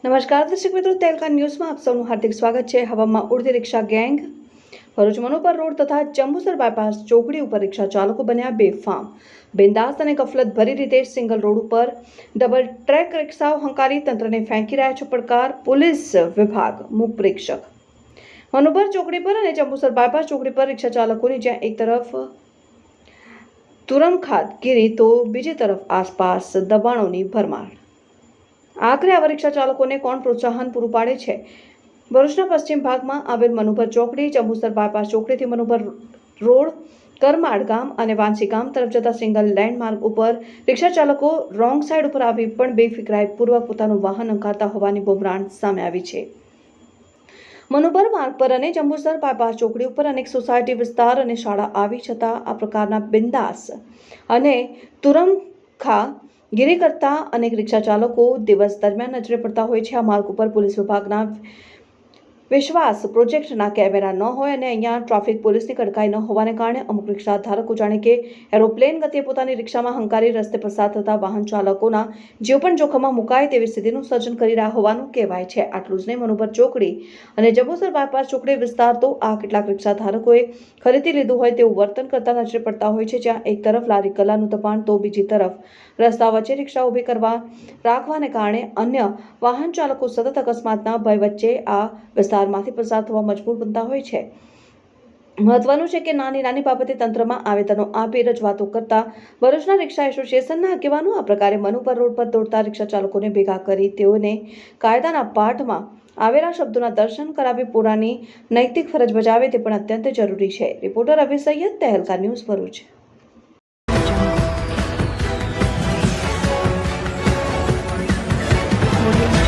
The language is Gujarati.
નમસ્કાર દર્શક મિત્રો, તહેલકા ન્યૂઝમાં આપ સૌનું હાર્દિક સ્વાગત છે। હવામાં ઉડતી રિક્ષા ગેંગ ભરૂચ મનોપર રોડ તથા જંબુસર બાયપાસ ચોકડી ઉપર રિક્ષા ચાલકો બન્યા બેફામ। બિંદાસ અને ગફલત ભરી રીતે સિંગલ રોડ ઉપર ડબલ ટ્રેક રિક્ષાઓ હંકારી તંત્રને ફેંકી રહ્યા છે પડકાર। પોલીસ વિભાગ મૂક પ્રેક્ષક। મનોપર ચોકડી પર અને જંબુસર બાયપાસ ચોકડી પર રિક્ષા ચાલકોની જ્યાં એક તરફ તુરમખાત ગીરી તો બીજી તરફ આસપાસ દબાણોની ભરમાર। આખરે આવા રિક્ષા ચાલકોને કોણ પ્રોત્સાહન પૂરું પાડે છે? ભરૂચના પશ્ચિમ ભાગમાં આવેલ મનુભર ચોકડી જંબુસર બાયપાસ ચોકડીથી મનુભર રોડ કરમાડ ગામ અને વાંસી ગામ તરફ જતા સિંગલ લેન્ડ માર્ગ ઉપર રિક્ષા ચાલકો રોંગ સાઈડ ઉપર આવી પણ બેફિકરાઈ પૂર્વક પોતાનું વાહન હંકારતા હોવાની બુમરાણ સામે આવી છે। મનુભર માર્ગ પર અને જંબુસર બાયપાસ ચોકડી ઉપર અનેક સોસાયટી વિસ્તાર અને શાળા આવી છતાં આ પ્રકારના બિંદાસ અને તુરમખા ગીરી કરતા અનેક રિક્ષા ચાલકો દિવસ દરમિયાન નજરે પડતા હોય છે। આ માર્ગ ઉપર પોલીસ વિભાગના વિશ્વાસ પ્રોજેક્ટના કેમેરા ન હોય અને અહીંયા ટ્રાફિક પોલીસની કડકાઈ ન હોવાને કારણે અમુક રિક્ષા ધારકો જાણે કે એરોપ્લેન ગતિએ પોતાની રિક્ષામાં હંકારી રસ્તે પસાર થતા વાહન ચાલકોના જીવ પણ જોખમમાં મુકાય તેવી સ્થિતિનું સર્જન કરી રહ્યા હોવાનું કહેવાય છે। આટલું જ નહીં, મનુભર ચોકડી અને જંબુસર બાયપાસ ચોકડી વિસ્તાર તો આ કેટલાક રિક્ષા ધારકોએ ખરીદી લીધું હોય તેવું વર્તન કરતા નજરે પડતા હોય છે, જ્યાં એક તરફ લારી ગલ્લાનું દબાણ તો બીજી તરફ રસ્તા વચ્ચે રિક્ષા ઊભી કરવા રાખવાને કારણે અન્ય વાહન ચાલકો સતત અકસ્માતના ભય વચ્ચે આ વિસ્તારમાંથી પસાર થવા મજબૂર બનતા હોય છે। મહત્વનું છે કે નાની નાની બાબતે તંત્રમાં આવેદનો આપી રજૂઆતો કરતા ભરૂચના રિક્ષા એસોસિએશનના આગેવાનો આ પ્રકારે મનુભર રોડ પર દોડતા રિક્ષા ચાલકોને ભેગા કરી તેઓને કાયદાના પાઠમાં આવેલા શબ્દોના દર્શન કરાવી પૂરાની નૈતિક ફરજ બજાવે તે પણ અત્યંત જરૂરી છે। રિપોર્ટર રવિ સૈયદ, તહેલકા ન્યૂઝ, ભરૂચ। Audio